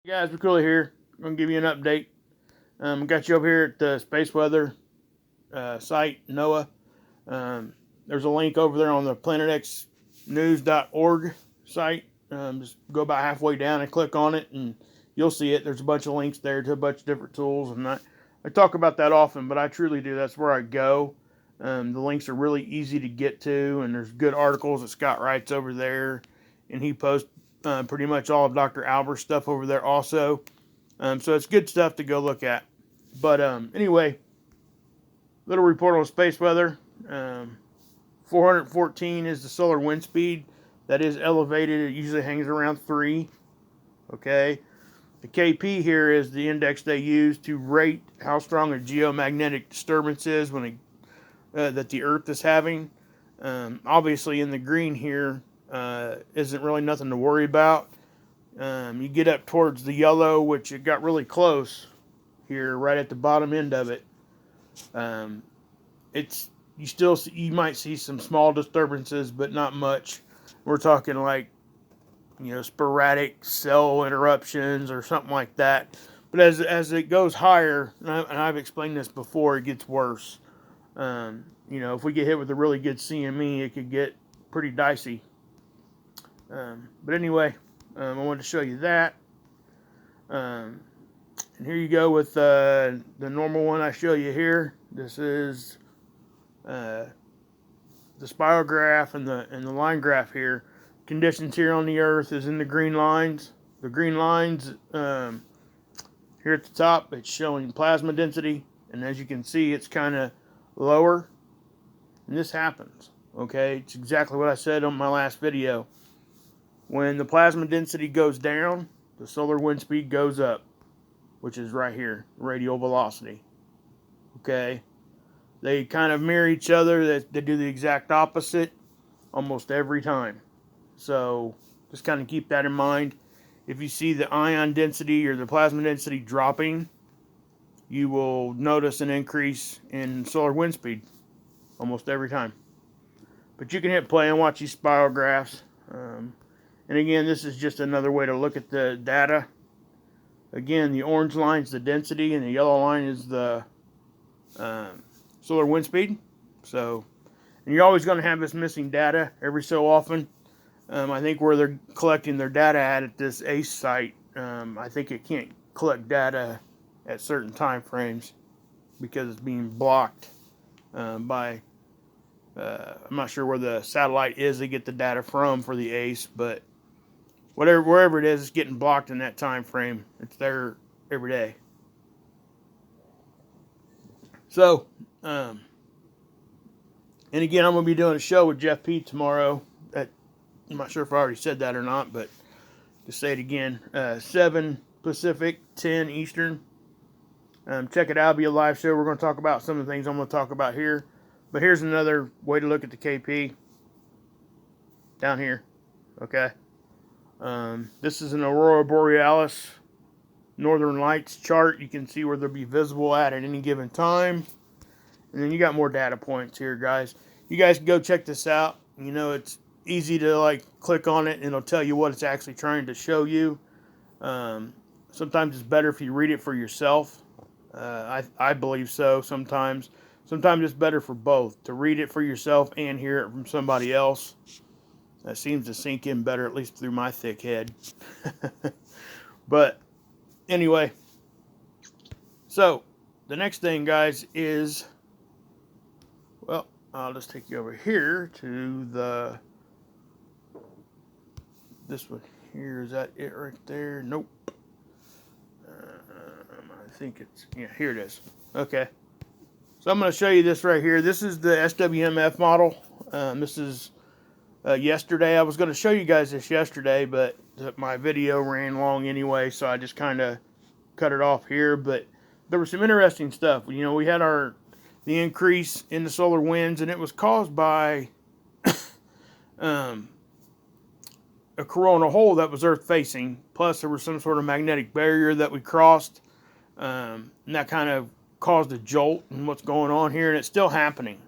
Guys, we're cool here. I'm going to give you an update. Got you over here at the space weather site, NOAA. There's a link over there on the planetxnews.org site. Just go about halfway down and click on it, and you'll see it. There's a bunch of links there to a bunch of different tools, and I talk about that often, but I truly do. That's where I go. The links are really easy to get to, and there's good articles that Scott writes over there, and he posts pretty much all of Dr. Albert's stuff over there also. So it's good stuff to go look at. But anyway, little report on space weather. 414 is the solar wind speed. That is elevated. It usually hangs around 3. Okay. The KP here is the index they use to rate how strong a geomagnetic disturbance is that the Earth is having. Obviously, in the green here isn't really nothing to worry about. You get up towards the yellow, which it got really close here, right at the bottom end of it. You might see some small disturbances, but not much. We're talking like, sporadic cell interruptions or something like that. But as it goes higher, and I've explained this before, it gets worse. If we get hit with a really good CME, it could get pretty dicey. But anyway, I wanted to show you that. And here you go with the normal one I show you here. This is the spirograph and the line graph here. Conditions here on the Earth is in the green lines. The green lines here at the top, it's showing plasma density, and as you can see, it's kind of lower. And this happens. Okay, it's exactly what I said on my last video. When the plasma density goes down, the solar wind speed goes up, which is right here, radial velocity. Okay, they kind of mirror each other. They do the exact opposite almost every time. So just kind of keep that in mind. If you see the ion density or the plasma density dropping, you will notice an increase in solar wind speed almost every time. But you can hit play and watch these spirographs. And again, this is just another way to look at the data. Again, the orange line is the density, and the yellow line is the solar wind speed. So, and you're always going to have this missing data every so often. I think where they're collecting their data at this ACE site, I think it can't collect data at certain time frames because it's being blocked by, I'm not sure where the satellite is they get the data from for the ACE, but wherever it is, it's getting blocked in that time frame. It's there every day. So, and again, I'm going to be doing a show with Jeff P tomorrow. I'm not sure if I already said that or not, but to say it again, 7 Pacific, 10 Eastern. Check it out. It'll be a live show. We're going to talk about some of the things I'm going to talk about here. But here's another way to look at the KP. Down here. Okay. This is an Aurora Borealis Northern Lights chart. You can see where they'll be visible at any given time. And then you got more data points here, guys. You guys can go check this out. It's easy to click on it and it'll tell you what it's actually trying to show you. Sometimes it's better if you read it for yourself. I believe so sometimes. Sometimes it's better for both, to read it for yourself and hear it from somebody else. That seems to sink in better, at least through my thick head. But anyway, so the next thing, guys, is, well, I'll just take you over here to this one here. Is that it right there? Nope. I think it's, yeah, here it is. Okay. So I'm going to show you this right here. This is the SWMF model. This is yesterday. I was going to show you guys this yesterday, but my video ran long anyway, so I just kind of cut it off here. But there was some interesting stuff. We had the increase in the solar winds, and it was caused by a coronal hole that was Earth-facing. Plus, there was some sort of magnetic barrier that we crossed, and that kind of caused a jolt in what's going on here, and it's still happening.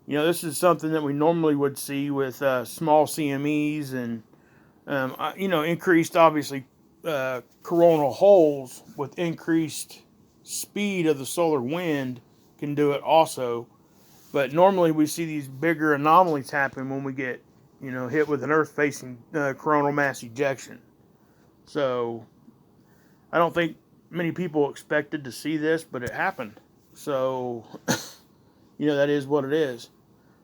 This is something that we normally would see with small CMEs and, increased, obviously, coronal holes with increased speed of the solar wind can do it also. But normally we see these bigger anomalies happen when we get, hit with an Earth-facing coronal mass ejection. So I don't think many people expected to see this, but it happened. So, that is what it is.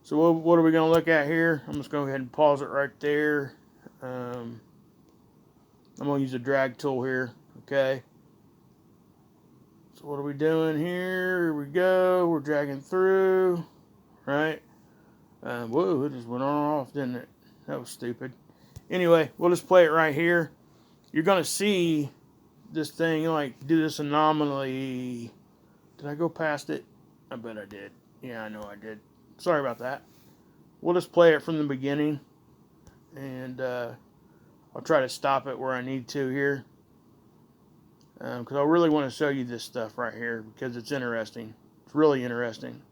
So what are we going to look at here? I'm just going to go ahead and pause it right there. I'm going to use a drag tool here. Okay. So what are we doing here? Here we go. We're dragging through. Right. Whoa, it just went on and off, didn't it? That was stupid. Anyway, we'll just play it right here. You're going to see this thing, do this anomaly. Did I go past it? I bet I did. Yeah, I know I did. Sorry about that. We'll just play it from the beginning. And I'll try to stop it where I need to here. Because I really want to show you this stuff right here. Because it's interesting. It's really interesting.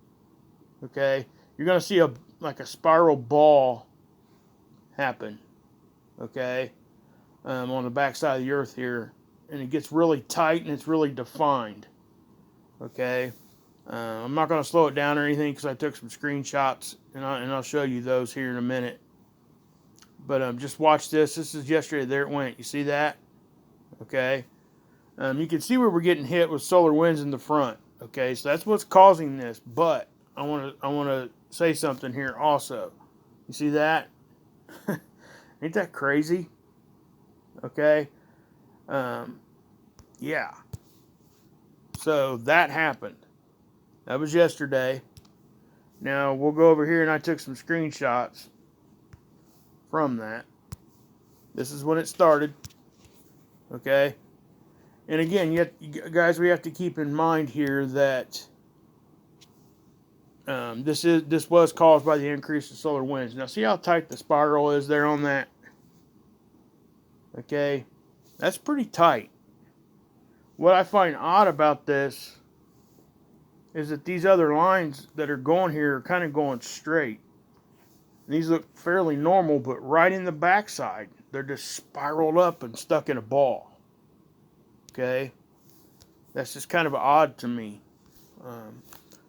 Okay. You're going to see a spiral ball happen. Okay. On the backside of the Earth here. And it gets really tight and it's really defined. Okay. I'm not going to slow it down or anything because I took some screenshots. And I'll show you those here in a minute. But just watch this. This is yesterday. There it went. You see that? Okay. You can see where we're getting hit with solar winds in the front. Okay. So that's what's causing this. But I want to say something here also. You see that? Ain't that crazy? Okay. Yeah. So that happened. That was yesterday. Now we'll go over here and I took some screenshots from that. This is when it started. Okay. And again, guys, we have to keep in mind here that this was caused by the increase in solar winds. Now see how tight the spiral is there on that? Okay. That's pretty tight. What I find odd about this is that these other lines that are going here are kind of going straight. These look fairly normal, but right in the backside, they're just spiraled up and stuck in a ball. Okay? That's just kind of odd to me.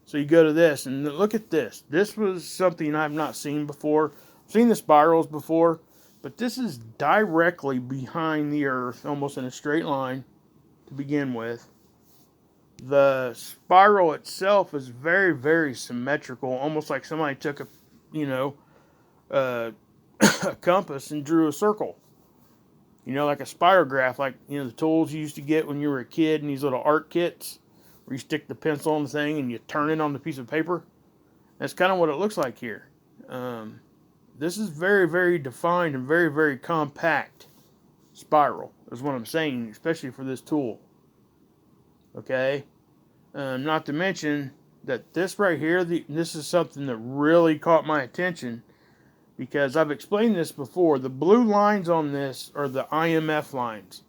So you go to this, and look at this. This was something I've not seen before. I've seen the spirals before, but this is directly behind the Earth, almost in a straight line to begin with. The spiral itself is very, very symmetrical, almost like somebody took a compass and drew a circle. Like a spirograph, like, the tools you used to get when you were a kid in these little art kits, where you stick the pencil on the thing and you turn it on the piece of paper. That's kind of what it looks like here. This is very, very defined and very, very compact spiral, is what I'm saying, especially for this tool. Okay? Not to mention that this right here, this is something that really caught my attention because I've explained this before. The blue lines on this are the IMF lines.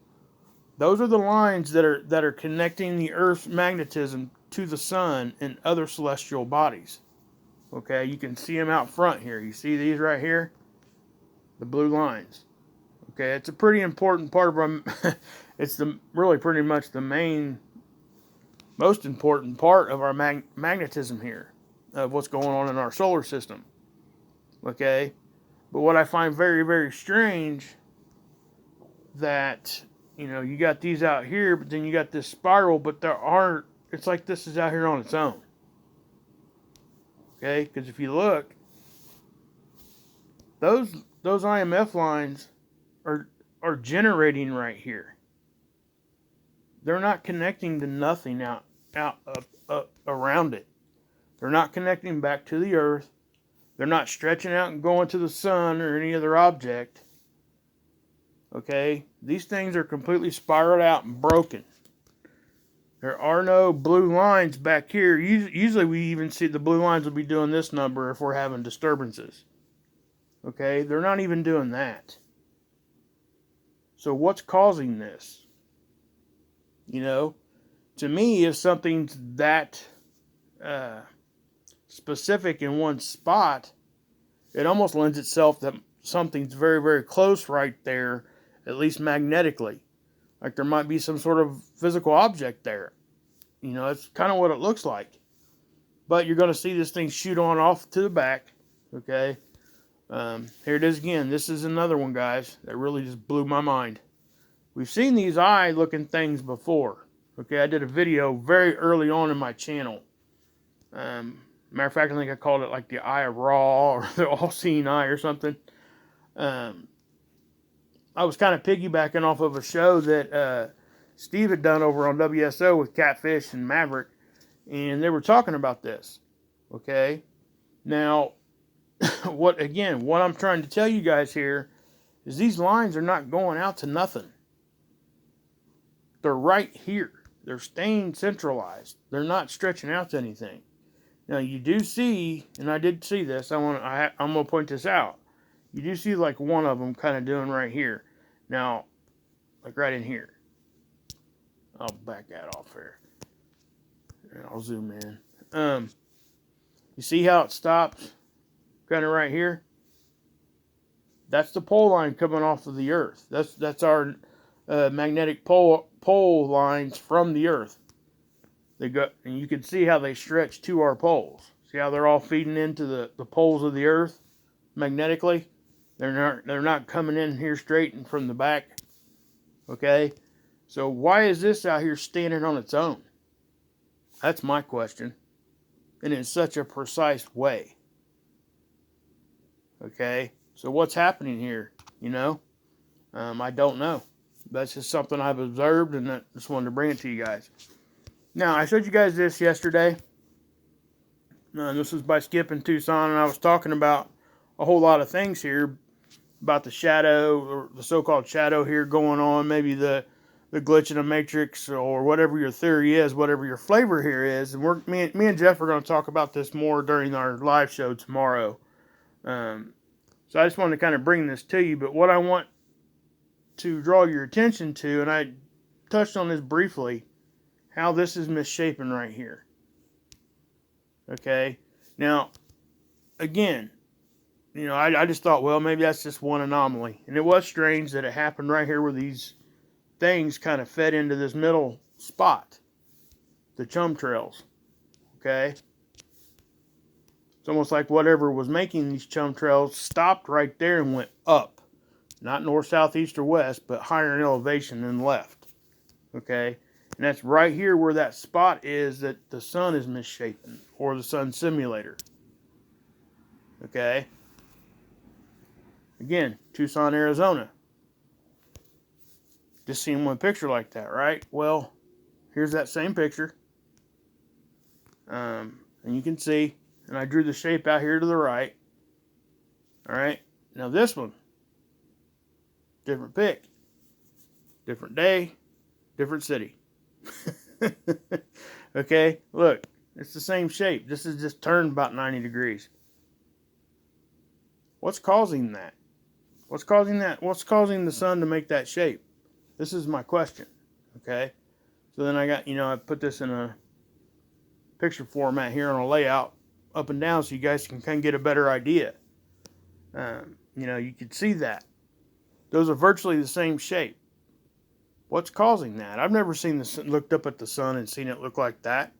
Those are the lines that are connecting the Earth's magnetism to the sun and other celestial bodies. Okay, you can see them out front here. You see these right here? The blue lines. Okay, it's a pretty important part of our... it's really pretty much the most important part of our magnetism here, of what's going on in our solar system. Okay? But what I find very, very strange, that, you got these out here, but then you got this spiral, but it's like this is out here on its own. Okay? Because if you look, those IMF lines are generating right here. They're not connecting to nothing out around it. They're not connecting back to the Earth. They're not stretching out and going to the sun or any other object. Okay? These things are completely spiraled out and broken. There are no blue lines back here. Usually we even see the blue lines will be doing this number if we're having disturbances. Okay? They're not even doing that. So what's causing this? To me, if something's that specific in one spot, it almost lends itself that something's very, very close right there, at least magnetically. like there might be some sort of physical object there. You know, it's kind of what it looks like. But you're going to see this thing shoot on off to the back. Okay. Here it is again. This is another one, guys, that really just blew my mind. We've seen these eye-looking things before. Okay, I did a video very early on in my channel. Matter of fact, I think I called it like the Eye of Ra or the All-Seeing Eye or something. I was kind of piggybacking off of a show that Steve had done over on WSO with Catfish and Maverick, and they were talking about this. Okay, now what I'm trying to tell you guys here is these lines are not going out to nothing. They're right here. They're staying centralized. They're not stretching out to anything. Now you do see, and I did see this. I'm gonna point this out. You do see like one of them kind of doing right here. Now, like right in here. I'll back that off here. And I'll zoom in. You see how it stops? Kind of right here. That's the pole line coming off of the Earth. That's our magnetic pole lines from the Earth. They go, and you can see how they stretch to our poles. See how they're all feeding into the poles of the Earth magnetically? They're not coming in here straight and from the back. Okay? So why is this out here standing on its own? That's my question. And in such a precise way. Okay? So what's happening here? You know? I don't know. That's just something I've observed, and I just wanted to bring it to you guys. Now, I showed you guys this yesterday. This was by Skip in Tucson, and I was talking about a whole lot of things here about the shadow, or the so-called shadow here going on, maybe the glitch in the matrix, or whatever your theory is, whatever your flavor here is. And me and Jeff are going to talk about this more during our live show tomorrow. So I just wanted to kind of bring this to you, but what I want to draw your attention to, and I touched on this briefly, how this is misshapen right here. Okay, now again, you know, I just thought, well, maybe that's just one anomaly, and it was strange that it happened right here where these things kind of fed into this middle spot, the chum trails. Okay, it's almost like whatever was making these chum trails stopped right there and went up. Not north, south, east, or west, but higher in elevation than left. Okay? And that's right here where that spot is that the sun is misshapen, or the sun simulator. Okay? Again, Tucson, Arizona. Just seen one picture like that, right? Well, here's that same picture. And you can see, and I drew the shape out here to the right. Alright? Now this one. Different pic, different day, different city. Okay, look, it's the same shape. This is just turned about 90 degrees. What's causing that? What's causing that? What's causing the sun to make that shape? This is my question. Okay, so then I put this in a picture format here on a layout up and down so you guys can kind of get a better idea. You can see that. Those are virtually the same shape. What's causing that? I've never looked up at the sun and seen it look like that.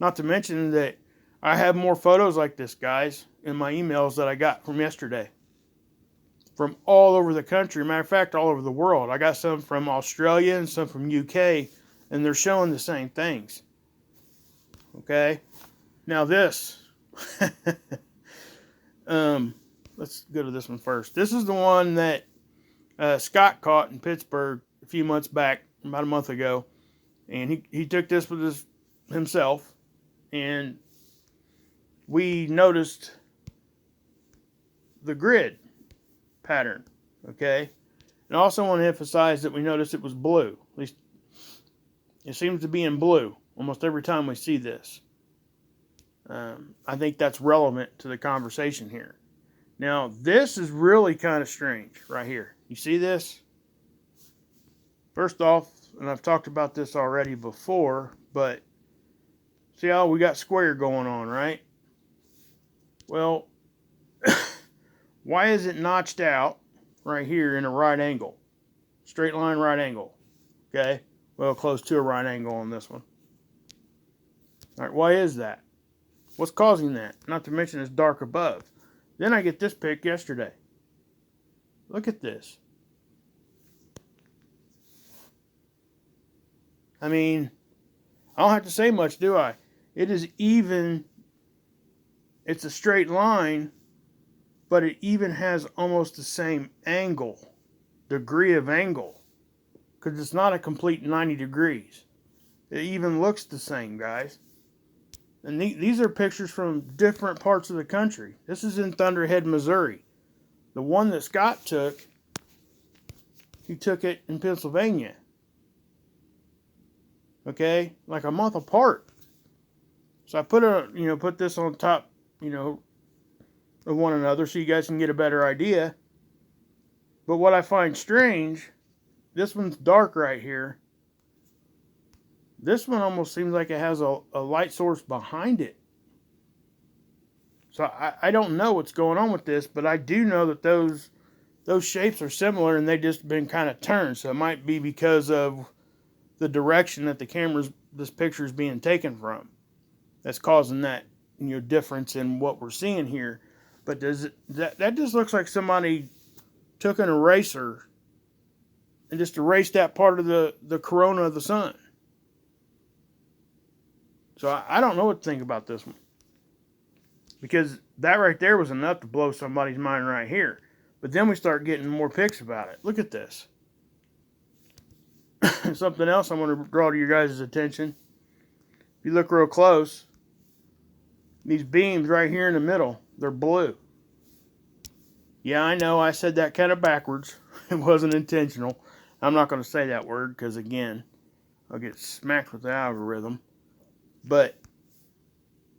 Not to mention that I have more photos like this, guys, in my emails that I got from yesterday. From all over the country. Matter of fact, all over the world. I got some from Australia and some from UK, and they're showing the same things. Okay? Now this. Let's go to this one first. This is the one that Scott caught in Pittsburgh a few months back, about a month ago, and he took this with himself, and we noticed the grid pattern. Okay, and I also want to emphasize that we noticed it was blue. At least it seems to be in blue almost every time we see this. I think that's relevant to the conversation here. Now, this is really kind of strange right here. You see this? First off, and I've talked about this already before, but see how we got square going on, right? Well, why is it notched out right here in a right angle? Straight line right angle. Okay? Well, close to a right angle on this one. All right, why is that? What's causing that? Not to mention it's dark above. Then I get this pic yesterday. Look at this. I mean, I don't have to say much, do I? It is even, it's a straight line, but it even has almost the same angle, degree of angle, because it's not a complete 90 degrees. It even looks the same, guys. And these are pictures from different parts of the country. This is in Thunderhead, Missouri. The one that Scott took, he took it in Pennsylvania. Okay, like a month apart. So I put this on top, of one another so you guys can get a better idea. But what I find strange, this one's dark right here. This one almost seems like it has a light source behind it. So I don't know what's going on with this, but I do know that those shapes are similar and they just been kind of turned. So it might be because of the direction that this picture is being taken from. That's causing that difference in what we're seeing here. But that just looks like somebody took an eraser and just erased that part of the corona of the sun. So I don't know what to think about this one. Because that right there was enough to blow somebody's mind right here. But then we start getting more pics about it. Look at this. Something else I want to draw to your guys' attention. If you look real close, these beams right here in the middle, they're blue. Yeah, I know I said that kind of backwards. It wasn't intentional. I'm not going to say that word because, again, I'll get smacked with the algorithm. But,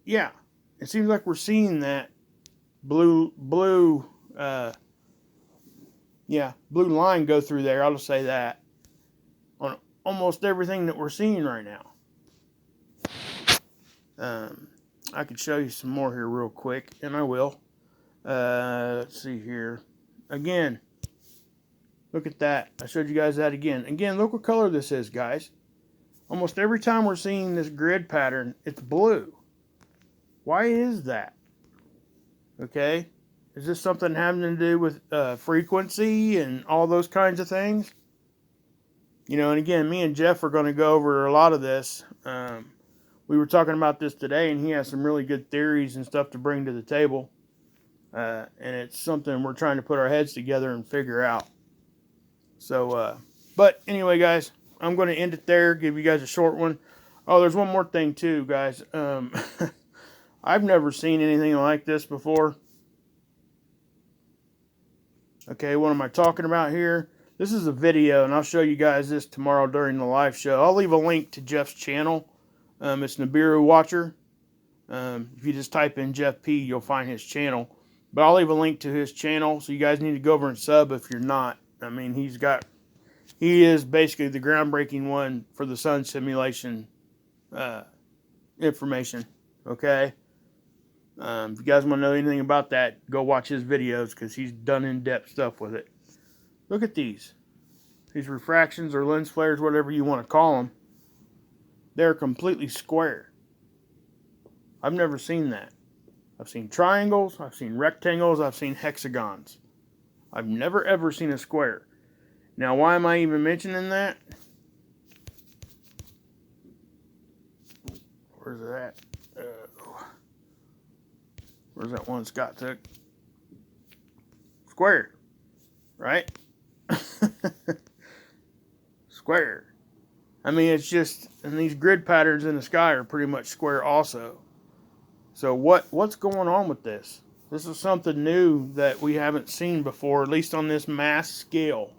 yeah, it seems like we're seeing that blue line go through there. I'll just say that on almost everything that we're seeing right now. I could show you some more here real quick, and I will. Let's see here. Again, look at that. I showed you guys that again. Again, look what color this is, guys. Almost every time we're seeing this grid pattern, it's blue. Why is that? Okay. Is this something having to do with frequency and all those kinds of things? And again, me and Jeff are going to go over a lot of this. We were talking about this today, and he has some really good theories and stuff to bring to the table. And it's something we're trying to put our heads together and figure out. So, but anyway, guys, I'm going to end it there, give you guys a short one. Oh, there's one more thing too, guys. I've never seen anything like this before. Okay, what am I talking about here? This is a video, and I'll show you guys this tomorrow during the live show. I'll leave a link to Jeff's channel. It's Nibiru Watcher. If you just type in Jeff P, you'll find his channel. But I'll leave a link to his channel, so you guys need to go over and sub if you're not. I mean, he is basically the groundbreaking one for the sun simulation information. Okay? If you guys want to know anything about that, go watch his videos because he's done in-depth stuff with it. Look at these. These refractions or lens flares, whatever you want to call them. They're completely square. I've never seen that. I've seen triangles, I've seen rectangles, I've seen hexagons. I've never ever seen a square. Now, why am I even mentioning that? Where's that? Where's that one Scott took? Square. Right? Square. I mean, it's just, and these grid patterns in the sky are pretty much square also. So what's going on with this? This is something new that we haven't seen before, at least on this mass scale.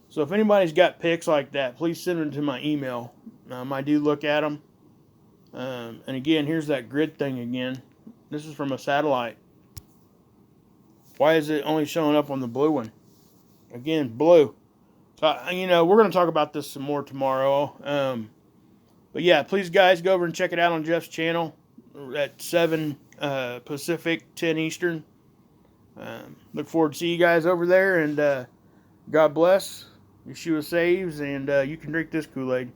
So if anybody's got pics like that, please send them to my email. I do look at them. And again, here's that grid thing again. This is from a satellite. Why is it only showing up on the blue one? Again, blue. So, we're going to talk about this some more tomorrow. But yeah, please, guys, go over and check it out on Jeff's channel at 7 Pacific, 10 Eastern. Look forward to see you guys over there, and God bless. Yeshua saves, and you can drink this Kool-Aid.